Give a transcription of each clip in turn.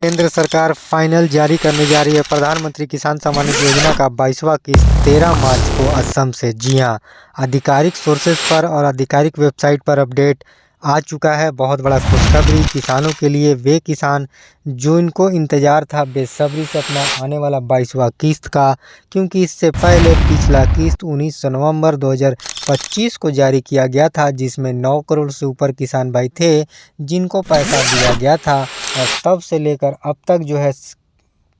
केंद्र सरकार फाइनल जारी करने जा रही है प्रधानमंत्री किसान सम्मान निधि योजना का 22वां किस्त 13 मार्च को असम से। जी हां, आधिकारिक सोर्सेज पर और आधिकारिक वेबसाइट पर अपडेट आ चुका है। बहुत बड़ा खुशखबरी किसानों के लिए, वे किसान जो इनको इंतज़ार था बेसब्री से अपना आने वाला 22वां किस्त का, क्योंकि इससे पहले पिछला किस्त 19 नवंबर 2025 को जारी किया गया था, जिसमें 9 करोड़ से ऊपर किसान भाई थे जिनको पैसा दिया गया था। और तब से लेकर अब तक जो है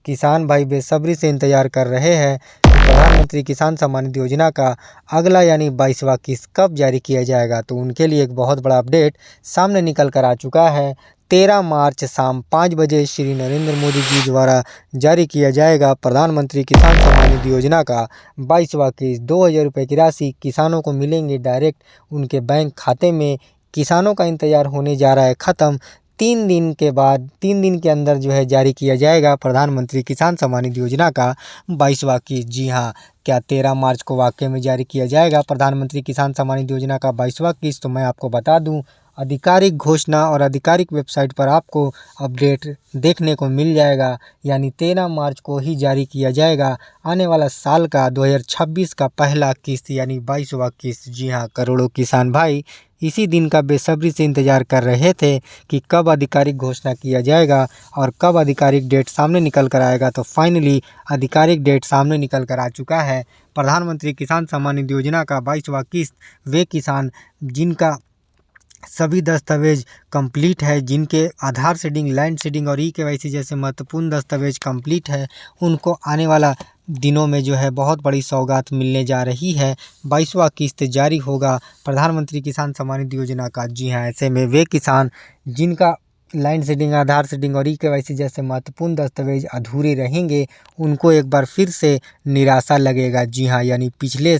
किसान भाई बेसब्री से इंतज़ार कर रहे हैं कि प्रधानमंत्री किसान सम्मान निधि योजना का अगला यानी 22वां किस्त कब जारी किया जाएगा। तो उनके लिए एक बहुत बड़ा अपडेट सामने निकल कर आ चुका है। 13 मार्च शाम 5 बजे श्री नरेंद्र मोदी जी द्वारा जारी किया जाएगा प्रधानमंत्री किसान सम्मान निधि योजना का 22वां किस्त। 2000 रुपये की राशि किसानों को मिलेंगे डायरेक्ट उनके बैंक खाते में। किसानों का इंतज़ार होने जा रहा है ख़त्म। 3 दिन के बाद 3 दिन के अंदर जो है जारी किया जाएगा प्रधानमंत्री किसान सम्मान निधि योजना का 22वां किस्त। जी हाँ, क्या 13 मार्च को वाकई में जारी किया जाएगा प्रधानमंत्री किसान सम्मान निधि योजना का 22वां किस्त? तो मैं आपको बता दूं, आधिकारिक घोषणा और आधिकारिक वेबसाइट पर आपको अपडेट देखने को मिल जाएगा, यानी 13 मार्च को ही जारी किया जाएगा आने वाला साल का 2026 का पहला किस्त यानी 22वां किस्त। जी हाँ, करोड़ों किसान भाई इसी दिन का बेसब्री से इंतज़ार कर रहे थे कि कब आधिकारिक घोषणा किया जाएगा और कब आधिकारिक डेट सामने निकल कर आएगा। तो फाइनली आधिकारिक डेट सामने निकल कर आ चुका है। प्रधानमंत्री किसान सम्मान निधि योजना का 22वां किस्त वे किसान जिनका सभी दस्तावेज कंप्लीट है, जिनके आधार सीडिंग, लैंड सीडिंग और ई-केवाईसी जैसे महत्वपूर्ण दस्तावेज कंप्लीट है, उनको आने वाला दिनों में जो है बहुत बड़ी सौगात मिलने जा रही है। 22वां किस्त जारी होगा प्रधानमंत्री किसान सम्मान निधि योजना का। जी हाँ, ऐसे में वे किसान जिनका लैंड सीडिंग, आधार सीडिंग और ई-केवाईसी जैसे महत्वपूर्ण दस्तावेज अधूरे रहेंगे, उनको एक बार फिर से निराशा लगेगा। जी हाँ, यानी पिछले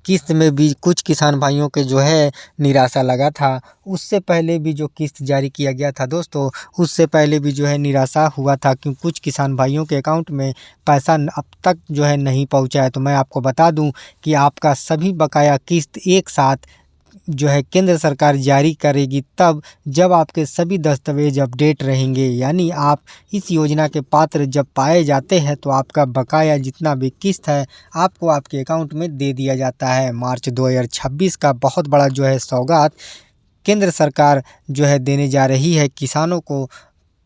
किस्त में भी कुछ किसान भाइयों के जो है निराशा लगा था। उससे पहले भी जो किस्त जारी किया गया था दोस्तों, उससे पहले भी जो है निराशा हुआ था, क्योंकि कुछ किसान भाइयों के अकाउंट में पैसा अब तक जो है नहीं पहुंचा है। तो मैं आपको बता दूं कि आपका सभी बकाया किस्त एक साथ जो है केंद्र सरकार जारी करेगी तब, जब आपके सभी दस्तावेज अपडेट रहेंगे। यानी आप इस योजना के पात्र जब पाए जाते हैं तो आपका बकाया जितना भी किस्त है आपको आपके अकाउंट में दे दिया जाता है। मार्च 2026 का बहुत बड़ा जो है सौगात केंद्र सरकार जो है देने जा रही है किसानों को।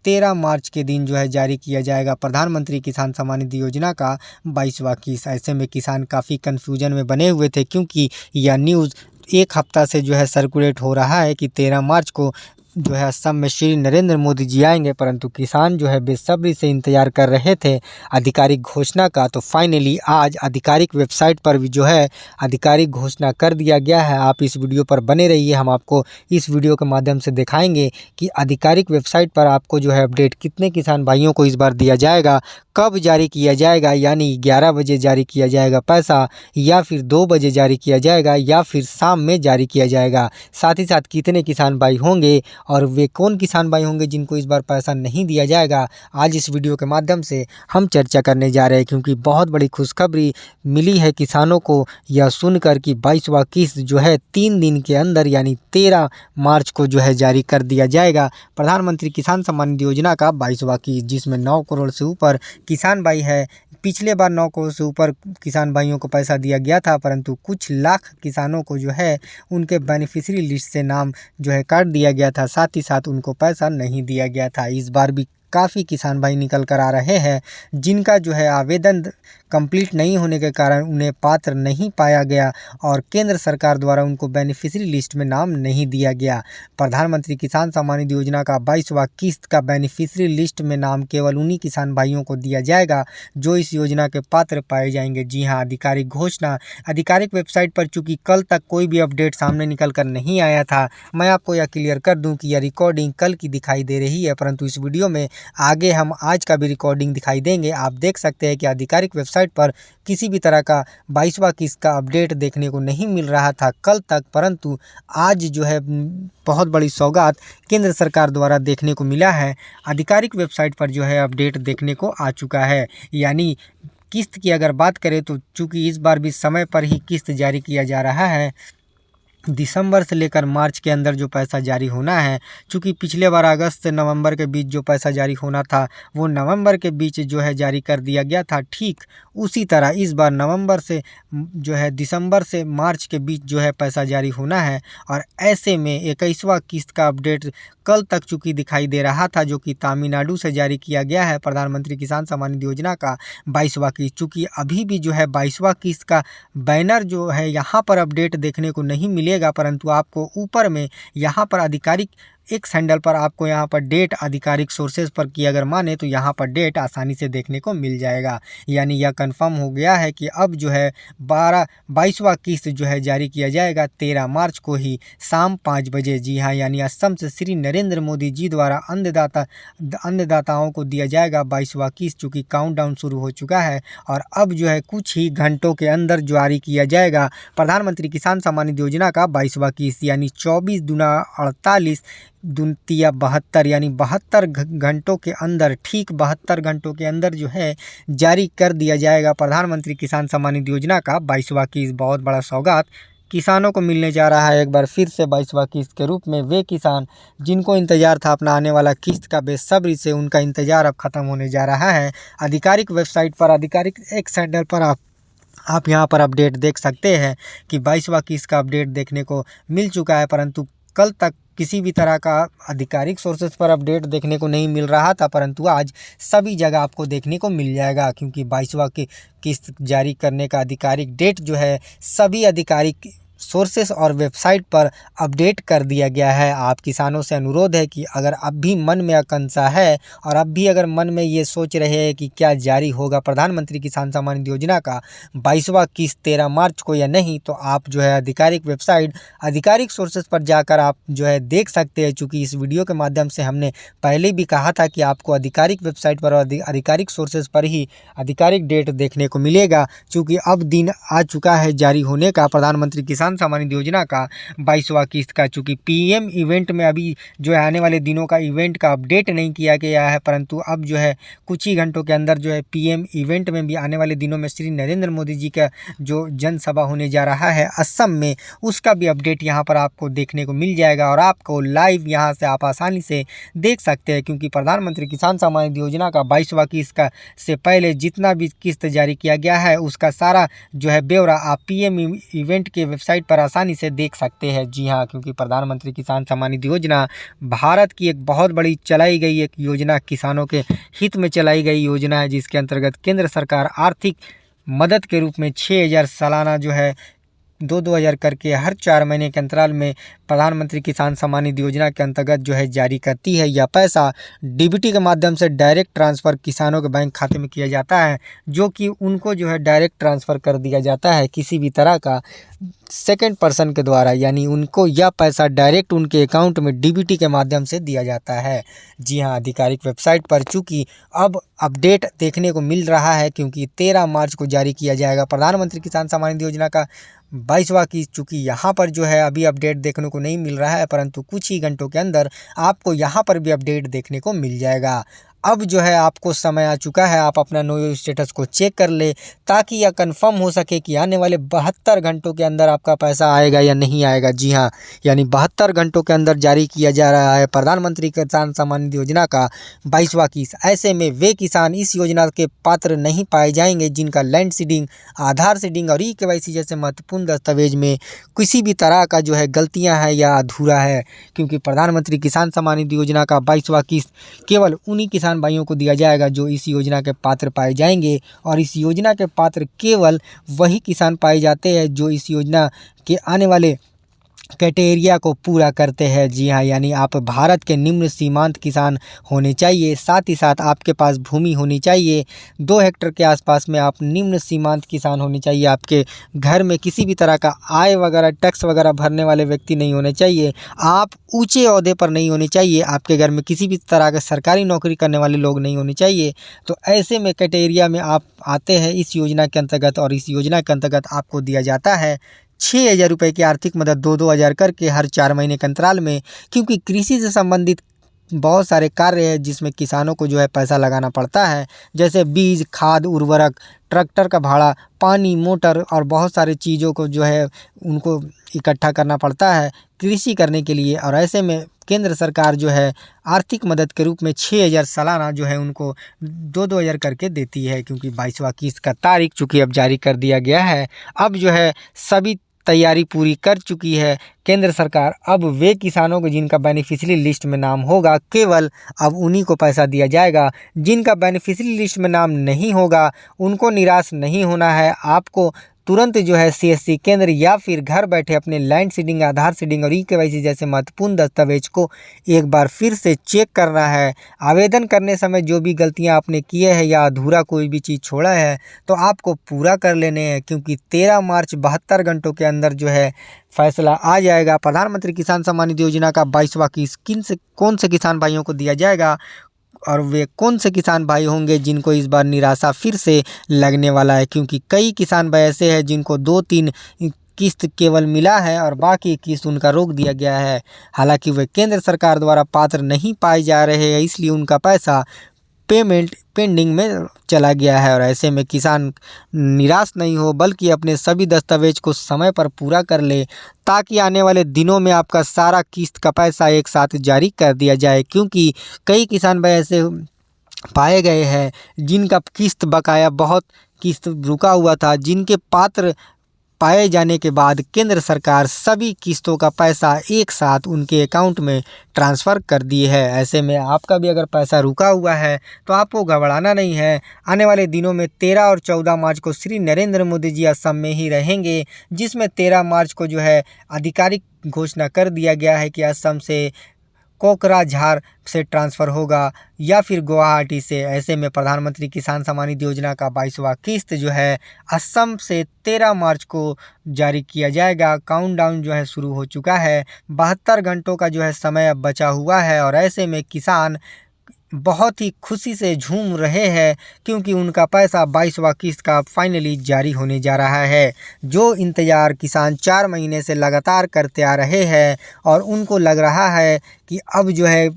13 मार्च के दिन जो है जारी किया जाएगा प्रधानमंत्री किसान सम्मान निधि योजना का 22वां किस्त। ऐसे में किसान काफ़ी कन्फ्यूजन में बने हुए थे, क्योंकि यह न्यूज़ एक हफ्ता से जो है सर्कुलेट हो रहा है कि 13 मार्च को जो है असम में श्री नरेंद्र मोदी जी आएंगे, परंतु किसान जो है बेसब्री से इंतज़ार कर रहे थे आधिकारिक घोषणा का। तो फाइनली आज आधिकारिक वेबसाइट पर भी जो है आधिकारिक घोषणा कर दिया गया है। आप इस वीडियो पर बने रहिए, हम आपको इस वीडियो के माध्यम से दिखाएंगे कि आधिकारिक वेबसाइट पर आपको जो है अपडेट कितने किसान भाइयों को इस बार दिया जाएगा, कब जारी किया जाएगा, यानी 11 बजे जारी किया जाएगा पैसा, या फिर 2 बजे जारी किया जाएगा, या फिर शाम में जारी किया जाएगा। साथ ही साथ कितने किसान भाई होंगे और वे कौन किसान भाई होंगे जिनको इस बार पैसा नहीं दिया जाएगा, आज इस वीडियो के माध्यम से हम चर्चा करने जा रहे हैं। क्योंकि बहुत बड़ी खुशखबरी मिली है किसानों को यह सुनकर कि 22वां किस्त जो है 3 दिन के अंदर यानी 13 मार्च को जो है जारी कर दिया जाएगा प्रधानमंत्री किसान सम्मान निधि योजना का 22वां किस्त, जिसमें 9 करोड़ से ऊपर किसान भाई है। पिछले बार 9 करोड़ से ऊपर किसान भाइयों को पैसा दिया गया था, परंतु कुछ लाख किसानों को जो है उनके बेनिफिशियरी लिस्ट से नाम जो है काट दिया गया था, साथ ही साथ उनको पैसा नहीं दिया गया था। इस बार भी काफ़ी किसान भाई निकल कर आ रहे हैं जिनका जो है आवेदन कंप्लीट नहीं होने के कारण उन्हें पात्र नहीं पाया गया और केंद्र सरकार द्वारा उनको बेनिफिशियरी लिस्ट में नाम नहीं दिया गया। प्रधानमंत्री किसान सम्मान निधि योजना का 22वां किस्त का बेनिफिशियरी लिस्ट में नाम केवल उन्हीं किसान भाइयों को दिया जाएगा जो इस योजना के पात्र पाए जाएंगे। जी हाँ, आधिकारिक घोषणा आधिकारिक वेबसाइट पर चूँकि कल तक कोई भी अपडेट सामने निकल कर नहीं आया था, मैं आपको यह क्लियर कर दूँ कि यह रिकॉर्डिंग कल की दिखाई दे रही है, परंतु इस वीडियो में आगे हम आज का भी रिकॉर्डिंग दिखाई देंगे। आप देख सकते हैं कि आधिकारिक वेबसाइट पर किसी भी तरह का 22वां किस्त का अपडेट देखने को नहीं मिल रहा था कल तक, परंतु आज जो है बहुत बड़ी सौगात केंद्र सरकार द्वारा देखने को मिला है। आधिकारिक वेबसाइट पर जो है अपडेट देखने को आ चुका है। यानी किस्त की अगर बात करें तो चूँकि इस बार भी समय पर ही किस्त जारी किया जा रहा है, दिसंबर से लेकर मार्च के अंदर जो पैसा जारी होना है, चूँकि पिछले बार अगस्त से नवंबर के बीच जो पैसा जारी होना था वो नवंबर के बीच जो है जारी कर दिया गया था। ठीक उसी तरह इस बार नवंबर से जो है दिसंबर से मार्च के बीच जो है पैसा जारी होना है। और ऐसे में 21वां किस्त का अपडेट कल तक चूँकि दिखाई दे रहा था, जो कि तमिलनाडु से जारी किया गया है प्रधानमंत्री किसान सम्मान निधि योजना का 22वां किस्त। चूँकि अभी भी जो है 22वां किस्त का बैनर जो है यहाँ पर अपडेट देखने को नहीं मिलेगा, परंतु आपको ऊपर में यहाँ पर आधिकारिक एक हैंडल पर आपको यहाँ पर डेट आधिकारिक सोर्सेज पर की अगर माने तो यहाँ पर डेट आसानी से देखने को मिल जाएगा। यानी यह कंफर्म हो गया है कि अब जो है 22वां किस्त जो है जारी किया जाएगा 13 मार्च को ही शाम 5 बजे। जी हाँ, यानी असम से श्री नरेंद्र मोदी जी द्वारा अन्नदाताओं को दिया जाएगा 22वां किस्त। चूँकि काउंटडाउन शुरू हो चुका है और अब जो है कुछ ही घंटों के अंदर जारी किया जाएगा प्रधानमंत्री किसान सम्मान निधि योजना का 22वां किस्त। यानी 24 दूना 48 दूतिया 72, यानी 72 घंटों के अंदर, ठीक 72 घंटों के अंदर जो है जारी कर दिया जाएगा प्रधानमंत्री किसान सम्मान निधि योजना का 22वां किस्त। बहुत बड़ा सौगात किसानों को मिलने जा रहा है एक बार फिर से 22वां किस्त के रूप में। वे किसान जिनको इंतजार था अपना आने वाला किस्त का, बेसब्री से उनका इंतजार अब खत्म होने जा रहा है। आधिकारिक वेबसाइट पर, आधिकारिक एक सैंडल पर आप यहाँ पर अपडेट देख सकते हैं कि 22वां किस्त का अपडेट देखने को मिल चुका है, परंतु कल तक किसी भी तरह का आधिकारिक सोर्सेज पर अपडेट देखने को नहीं मिल रहा था, परंतु आज सभी जगह आपको देखने को मिल जाएगा। क्योंकि 22वां की किस्त जारी करने का आधिकारिक डेट जो है सभी आधिकारिक सोर्सेस और वेबसाइट पर अपडेट कर दिया गया है। आप किसानों से अनुरोध है कि अगर अब भी मन में आकांक्षा है और अब भी अगर मन में ये सोच रहे हैं कि क्या जारी होगा प्रधानमंत्री किसान सम्मान निधि योजना का 22वां किस्त 13 मार्च को या नहीं, तो आप जो है आधिकारिक वेबसाइट, आधिकारिक सोर्सेस पर जाकर आप जो है देख सकते हैं। चूँकि इस वीडियो के माध्यम से हमने पहले भी कहा था कि आपको आधिकारिक वेबसाइट पर और आधिकारिक सोर्सेस पर ही आधिकारिक डेट देखने को मिलेगा। चूँकि अब दिन आ चुका है जारी होने का प्रधानमंत्री किसान सम्मान निधि योजना का 22वां किस्त का। चूँकि पीएम इवेंट में अभी जो है आने वाले दिनों का इवेंट का अपडेट नहीं किया गया है, परंतु अब जो है कुछ ही घंटों के अंदर जो है पीएम इवेंट में भी आने वाले दिनों में श्री नरेंद्र मोदी जी का जो जनसभा होने जा रहा है असम में, उसका भी अपडेट यहाँ पर आपको देखने को मिल जाएगा और आपको लाइव यहाँ से आप आसानी से देख सकते हैं। क्योंकि प्रधानमंत्री किसान सम्मान निधि योजना का 22वां किस्त का से पहले जितना भी किस्त जारी किया गया है उसका सारा जो है ब्यौरा आप पीएम इवेंट के वेबसाइट पर आसानी से देख सकते हैं। जी हाँ, क्योंकि प्रधानमंत्री किसान सम्मान निधि योजना भारत की एक बहुत बड़ी चलाई गई एक योजना, किसानों के हित में चलाई गई योजना है, जिसके अंतर्गत केंद्र सरकार आर्थिक मदद के रूप में 6,000 सालाना जो है 2-2 हज़ार करके हर 4 महीने के अंतराल में प्रधानमंत्री किसान सम्मान निधि योजना के अंतर्गत जो है जारी करती है। यह पैसा डीबीटी के माध्यम से डायरेक्ट ट्रांसफ़र किसानों के बैंक खाते में किया जाता है, जो कि उनको जो है डायरेक्ट ट्रांसफ़र कर दिया जाता है किसी भी तरह का सेकंड पर्सन के द्वारा। यानी उनको यह पैसा डायरेक्ट उनके अकाउंट में डीबीटी के माध्यम से दिया जाता है। जी हाँ, आधिकारिक वेबसाइट पर चूँकि अब अपडेट देखने को मिल रहा है, क्योंकि 13 मार्च को जारी किया जाएगा प्रधानमंत्री किसान सम्मान निधि योजना का 22वां किस्त। चूँकि यहाँ पर जो है अभी अपडेट देखने को नहीं मिल रहा है, परंतु कुछ ही घंटों के अंदर आपको यहाँ पर भी अपडेट देखने को मिल जाएगा। अब जो है आपको समय आ चुका है, आप अपना नो स्टेटस को चेक कर ले, ताकि यह कंफर्म हो सके कि आने वाले 72 घंटों के अंदर आपका पैसा आएगा या नहीं आएगा। जी हाँ, यानी 72 घंटों के अंदर जारी किया जा रहा है प्रधानमंत्री किसान सम्मान निधि योजना का 22वां किस्त। ऐसे में वे किसान इस योजना के पात्र नहीं पाए जाएंगे जिनका लैंड सीडिंग, आधार सीडिंग और ई-केवाईसी जैसे महत्वपूर्ण दस्तावेज में किसी भी तरह का जो है गलतियाँ हैं या अधूरा है। क्योंकि प्रधानमंत्री किसान सम्मान निधि योजना का 22वां किस्त केवल उन्हीं किसान भाइयों को दिया जाएगा जो इस योजना के पात्र पाए जाएंगे, और इस योजना के पात्र केवल वही किसान पाए जाते हैं जो इस योजना के आने वाले क्राइटेरिया को पूरा करते हैं। जी हाँ, यानी आप भारत के निम्न सीमांत किसान होने चाहिए, साथ ही साथ आपके पास भूमि होनी चाहिए 2 हेक्टेयर के आसपास में, आप निम्न सीमांत किसान होने चाहिए, आपके घर में किसी भी तरह का आय वगैरह टैक्स वगैरह भरने वाले व्यक्ति नहीं होने चाहिए, आप ऊंचे ओहदे पर नहीं होने चाहिए, आपके घर में किसी भी तरह के सरकारी नौकरी करने वाले लोग नहीं होने चाहिए। तो ऐसे में क्राइटेरिया में आप आते हैं इस योजना के अंतर्गत, और इस योजना के अंतर्गत आपको दिया जाता है 6,000 रुपये की आर्थिक मदद 2-2 हज़ार करके हर 4 महीने के अंतराल में। क्योंकि कृषि से संबंधित बहुत सारे कार्य है जिसमें किसानों को जो है पैसा लगाना पड़ता है, जैसे बीज, खाद, उर्वरक, ट्रैक्टर का भाड़ा, पानी, मोटर और बहुत सारी चीज़ों को जो है उनको इकट्ठा करना पड़ता है कृषि करने के लिए। और ऐसे में केंद्र सरकार जो है आर्थिक मदद के रूप में 6,000 सालाना जो है उनको 2-2 हज़ार करके देती है, क्योंकि 22वां किस्त का तारीख चूँकि अब जारी कर दिया गया है। अब जो है सभी तैयारी पूरी कर चुकी है केंद्र सरकार। अब वे किसानों को जिनका बेनिफिशियरी लिस्ट में नाम होगा, केवल अब उन्हीं को पैसा दिया जाएगा। जिनका बेनिफिशियरी लिस्ट में नाम नहीं होगा उनको निराश नहीं होना है। आपको तुरंत जो है सीएससी केंद्र या फिर घर बैठे अपने लैंड सीडिंग, आधार सीडिंग और ई-केवाईसी जैसे महत्वपूर्ण दस्तावेज को एक बार फिर से चेक करना है। आवेदन करने समय जो भी गलतियां आपने किए हैं या अधूरा कोई भी चीज़ छोड़ा है तो आपको पूरा कर लेने हैं, क्योंकि 13 मार्च 72 घंटों के अंदर जो है फैसला आ जाएगा। प्रधानमंत्री किसान सम्मान निधि योजना का 22वां किस्त कौन से किसान भाइयों को दिया जाएगा और वे कौन से किसान भाई होंगे जिनको इस बार निराशा फिर से लगने वाला है, क्योंकि कई किसान भाई ऐसे हैं जिनको 2-3 किस्त केवल मिला है और बाकी किस्त उनका रोक दिया गया है। हालांकि वे केंद्र सरकार द्वारा पात्र नहीं पाए जा रहे हैं, इसलिए उनका पैसा पेमेंट पेंडिंग में चला गया है। और ऐसे में किसान निराश नहीं हो बल्कि अपने सभी दस्तावेज को समय पर पूरा कर ले, ताकि आने वाले दिनों में आपका सारा किस्त का पैसा एक साथ जारी कर दिया जाए। क्योंकि कई किसान भाई ऐसे पाए गए हैं जिनका किस्त बकाया, बहुत किस्त रुका हुआ था, जिनके पात्र पाए जाने के बाद केंद्र सरकार सभी किस्तों का पैसा एक साथ उनके अकाउंट में ट्रांसफ़र कर दिए है। ऐसे में आपका भी अगर पैसा रुका हुआ है तो आपको घबराना नहीं है। आने वाले दिनों में 13 और 14 मार्च को श्री नरेंद्र मोदी जी असम में ही रहेंगे, जिसमें 13 मार्च को जो है आधिकारिक घोषणा कर दिया गया है कि असम से कोकराझार से ट्रांसफ़र होगा या फिर गुवाहाटी से। ऐसे में प्रधानमंत्री किसान सम्मान निधि योजना का 22वां किस्त जो है असम से 13 मार्च को जारी किया जाएगा। काउंटडाउन जो है शुरू हो चुका है, 72 घंटों का जो है समय अब बचा हुआ है। और ऐसे में किसान बहुत ही खुशी से झूम रहे हैं, क्योंकि उनका पैसा 22वां किस्त का फाइनली जारी होने जा रहा है। जो इंतज़ार किसान 4 महीने से लगातार करते आ रहे हैं और उनको लग रहा है कि अब जो है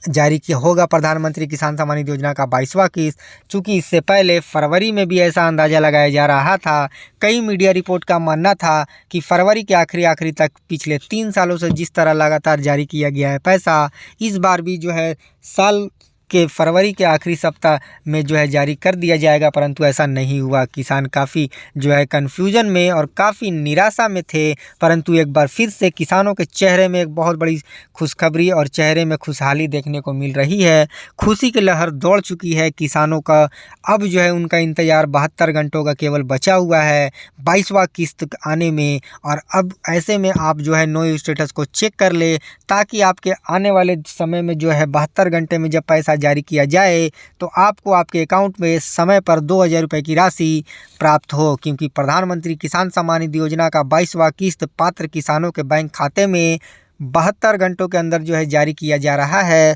जारी किया होगा प्रधानमंत्री किसान सम्मान निधि योजना का 22वां किस्त। चूँकि इससे पहले फरवरी में भी ऐसा अंदाज़ा लगाया जा रहा था, कई मीडिया रिपोर्ट का मानना था कि फरवरी के आखिरी तक पिछले 3 सालों से जिस तरह लगातार जारी किया गया है पैसा, इस बार भी जो है साल के फरवरी के आखिरी सप्ताह में जो है जारी कर दिया जाएगा, परंतु ऐसा नहीं हुआ। किसान काफ़ी जो है कन्फ्यूजन में और काफ़ी निराशा में थे, परंतु एक बार फिर से किसानों के चेहरे में एक बहुत बड़ी खुशखबरी और चेहरे में खुशहाली देखने को मिल रही है। खुशी की लहर दौड़ चुकी है किसानों का। अब जो है उनका इंतज़ार 72 घंटों का केवल बचा हुआ है 22वां किस्त आने में। और अब ऐसे में आप जो है नो स्टेटस को चेक कर ले, ताकि आपके आने वाले समय में जो है 72 घंटे में जब पैसा जारी किया जाए तो आपको आपके अकाउंट में समय पर 2,000 रुपये की राशि प्राप्त हो, क्योंकि प्रधानमंत्री किसान सम्मान निधि योजना का 22वां किस्त पात्र किसानों के बैंक खाते में 72 घंटों के अंदर जो है जारी किया जा रहा है।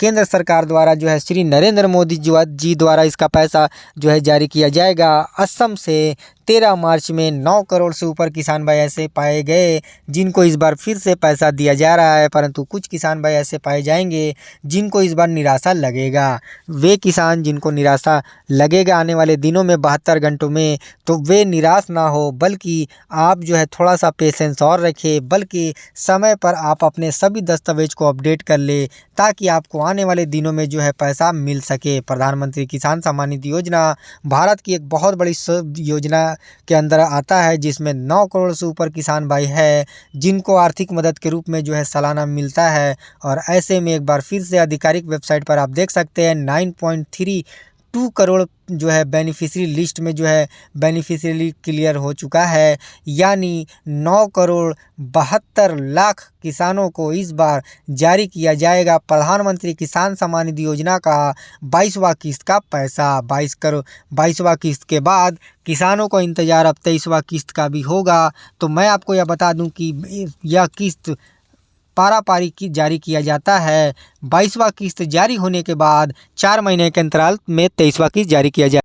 केंद्र सरकार द्वारा जो है श्री नरेंद्र मोदी जी द्वारा इसका पैसा जो है जारी किया जाएगा। असम से 13 मार्च में 9 करोड़ से ऊपर किसान भाई ऐसे पाए गए जिनको इस बार फिर से पैसा दिया जा रहा है, परंतु कुछ किसान भाई ऐसे पाए जाएंगे जिनको इस बार निराशा लगेगा। वे किसान जिनको निराशा लगेगा आने वाले दिनों में 72 घंटों में, तो वे निराश ना हो, बल्कि आप जो है थोड़ा सा पेशेंस और रखें, बल्कि समय पर आप अपने सभी दस्तावेज को अपडेट कर ले, ताकि आपको आने वाले दिनों में जो है पैसा मिल सके। प्रधानमंत्री किसान सम्मान निधि योजना भारत की एक बहुत बड़ी योजना के अंदर आता है, जिसमें 9 करोड़ से ऊपर किसान भाई है जिनको आर्थिक मदद के रूप में जो है सालाना मिलता है। और ऐसे में एक बार फिर से आधिकारिक वेबसाइट पर आप देख सकते हैं 9.32 करोड़ जो है बेनिफिशियरी लिस्ट में जो है बेनिफिशियरी क्लियर हो चुका है, यानी 9 करोड़ 72 लाख किसानों को इस बार जारी किया जाएगा प्रधानमंत्री किसान सम्मान निधि योजना का 22वां किस्त का पैसा। 22वां किस्त के बाद किसानों को इंतज़ार अब 23वां किस्त का भी होगा। तो मैं आपको यह बता दूं कि यह किस्त पारी की जारी किया जाता है। 22वां किस्त जारी होने के बाद 4 महीने के अंतराल में 23वां किस्त जारी किया जाए।